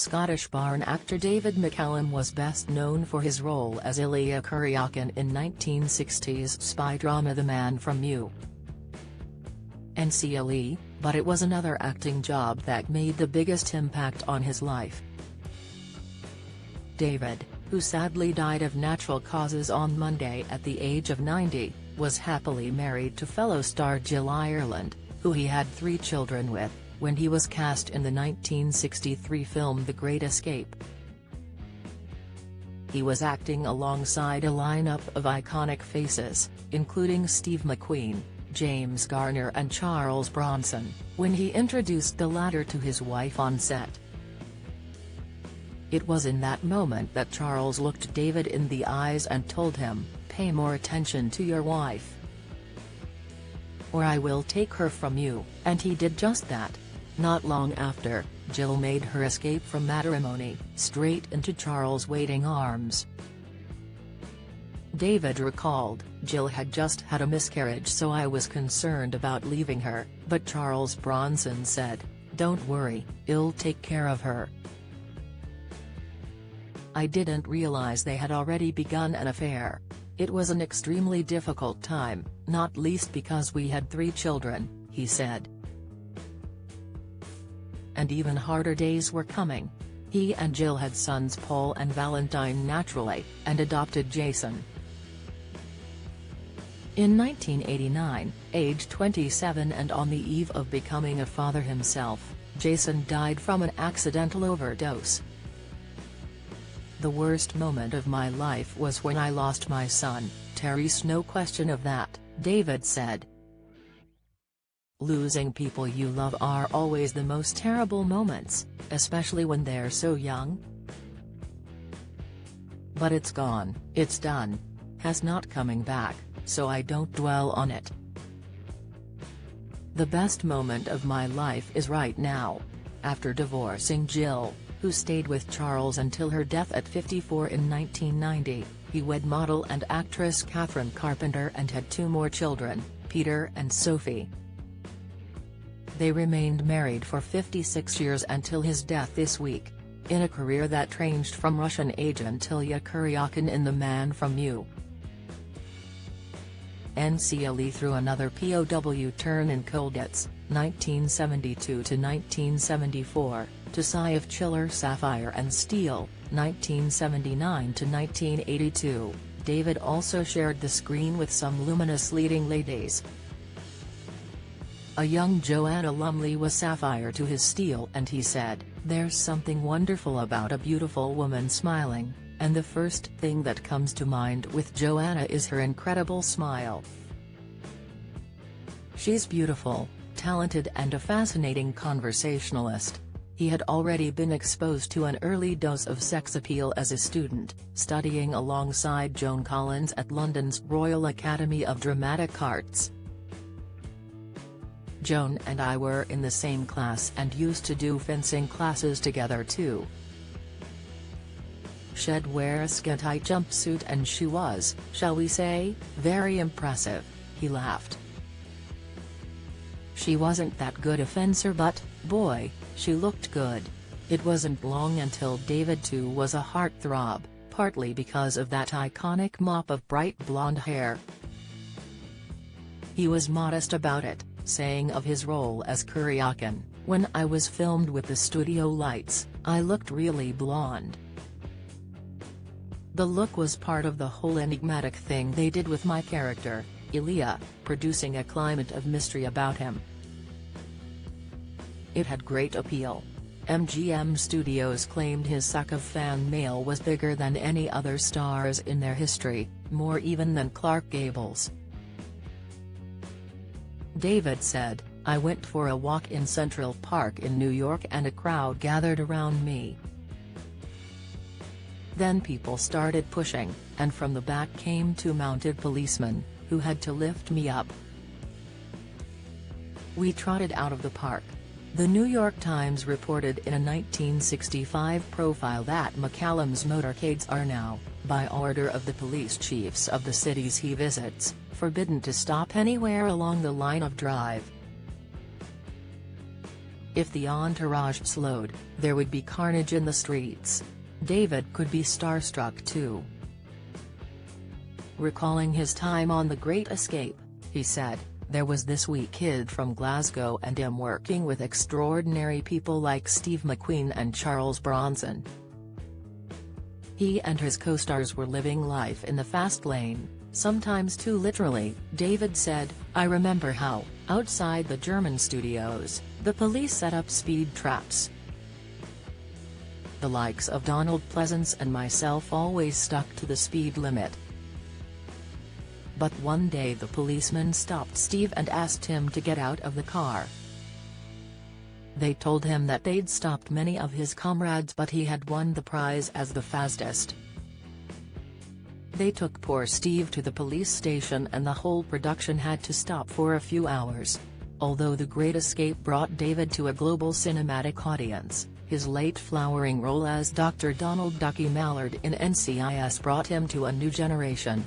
Scottish barn actor David McCallum was best known for his role as Ilya Kuryakin in 1960s spy drama The Man from U.N.C.L.E., but it was another acting job that made the biggest impact on his life. David, who sadly died of natural causes on Monday at the age of 90, was happily married to fellow star Jill Ireland, who he had 3 children with, when he was cast in the 1963 film The Great Escape. He was acting alongside a lineup of iconic faces, including Steve McQueen, James Garner and Charles Bronson, when he introduced the latter to his wife on set. It was in that moment that Charles looked David in the eyes and told him, "Pay more attention to your wife, or I will take her from you," and he did just that. Not long after, Jill made her escape from matrimony, straight into Charles' waiting arms. David recalled, "Jill had just had a miscarriage, so I was concerned about leaving her, but Charles Bronson said, 'Don't worry, I'll take care of her.' I didn't realize they had already begun an affair. It was an extremely difficult time, not least because we had 3 children," he said. And even harder days were coming. He and Jill had sons Paul and Valentine naturally, and adopted Jason. In 1989, aged 27 and on the eve of becoming a father himself, Jason died from an accidental overdose. "The worst moment of my life was when I lost my son, Terry's no question of that," David said. "Losing people you love are always the most terrible moments, especially when they're so young. But it's gone, it's done. Has not coming back, so I don't dwell on it. The best moment of my life is right now." After divorcing Jill, who stayed with Charles until her death at 54 in 1990, he wed model and actress Catherine Carpenter and had 2 more children, Peter and Sophie. They remained married for 56 years until his death this week, in a career that ranged from Russian agent Ilya Kuryakin in The Man from U.N.C.L.E. through another POW turn in Colditz, 1972 to 1974, to Sigh of Chiller Sapphire and Steel, 1979 to 1982, David also shared the screen with some luminous leading ladies. A young Joanna Lumley was Sapphire to his Steel, and he said, "There's something wonderful about a beautiful woman smiling, and the first thing that comes to mind with Joanna is her incredible smile. She's beautiful, talented and a fascinating conversationalist." He had already been exposed to an early dose of sex appeal as a student, studying alongside Joan Collins at London's Royal Academy of Dramatic Arts. "Joan and I were in the same class and used to do fencing classes together too. She'd wear a skin-tight jumpsuit and she was, shall we say, very impressive," he laughed. "She wasn't that good a fencer, but, boy, she looked good." It wasn't long until David too was a heartthrob, partly because of that iconic mop of bright blonde hair. He was modest about it, saying of his role as Kuryakin, "When I was filmed with the studio lights, I looked really blonde. The look was part of the whole enigmatic thing they did with my character, Ilya, producing a climate of mystery about him. It had great appeal." MGM Studios claimed his sack of fan mail was bigger than any other stars in their history, more even than Clark Gable's. David said, "I went for a walk in Central Park in New York and a crowd gathered around me. Then people started pushing, and from the back came 2 mounted policemen, who had to lift me up. We trotted out of the park." The New York Times reported in a 1965 profile that McCallum's motorcades are now, by order of the police chiefs of the cities he visits, forbidden to stop anywhere along the line of drive. If the entourage slowed, there would be carnage in the streets. David could be starstruck too. Recalling his time on The Great Escape, he said, "There was this wee kid from Glasgow and I'm working with extraordinary people like Steve McQueen and Charles Bronson." He and his co-stars were living life in the fast lane, sometimes too literally. David said, "I remember how, outside the German studios, the police set up speed traps. The likes of Donald Pleasance and myself always stuck to the speed limit. But one day the policeman stopped Steve and asked him to get out of the car. They told him that they'd stopped many of his comrades but he had won the prize as the fastest. They took poor Steve to the police station and the whole production had to stop for a few hours." Although The Great Escape brought David to a global cinematic audience, his late flowering role as Dr. Donald "Ducky" Mallard in NCIS brought him to a new generation.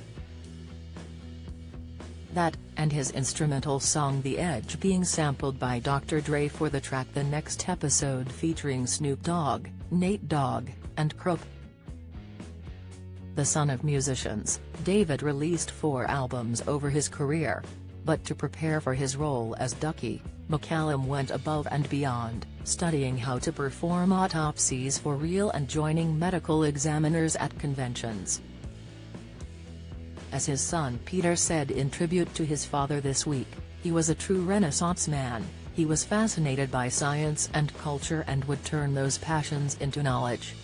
That, and his instrumental song The Edge being sampled by Dr. Dre for the track The Next Episode featuring Snoop Dogg, Nate Dogg, and Krupp. The son of musicians, David released 4 albums over his career. But to prepare for his role as Ducky, McCallum went above and beyond, studying how to perform autopsies for real and joining medical examiners at conventions. As his son Peter said in tribute to his father this week, he was a true Renaissance man. He was fascinated by science and culture and would turn those passions into knowledge.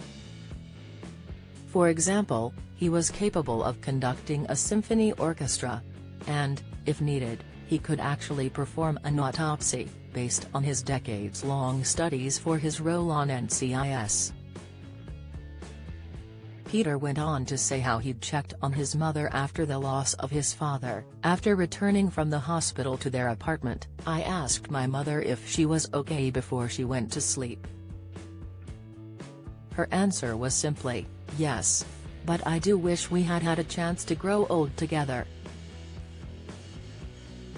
For example, he was capable of conducting a symphony orchestra. And, if needed, he could actually perform an autopsy, based on his decades-long studies for his role on NCIS. Peter went on to say how he'd checked on his mother after the loss of his father. "After returning from the hospital to their apartment, I asked my mother if she was okay before she went to sleep. Her answer was simply, 'Yes. But I do wish we had had a chance to grow old together.'"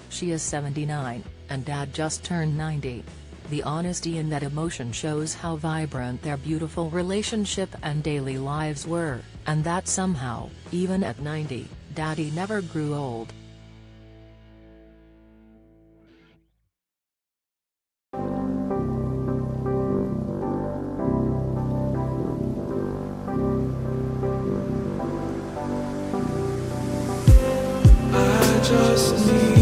She is 79, and Dad just turned 90. The honesty in that emotion shows how vibrant their beautiful relationship and daily lives were, and that somehow, even at 90, Daddy never grew old. I just need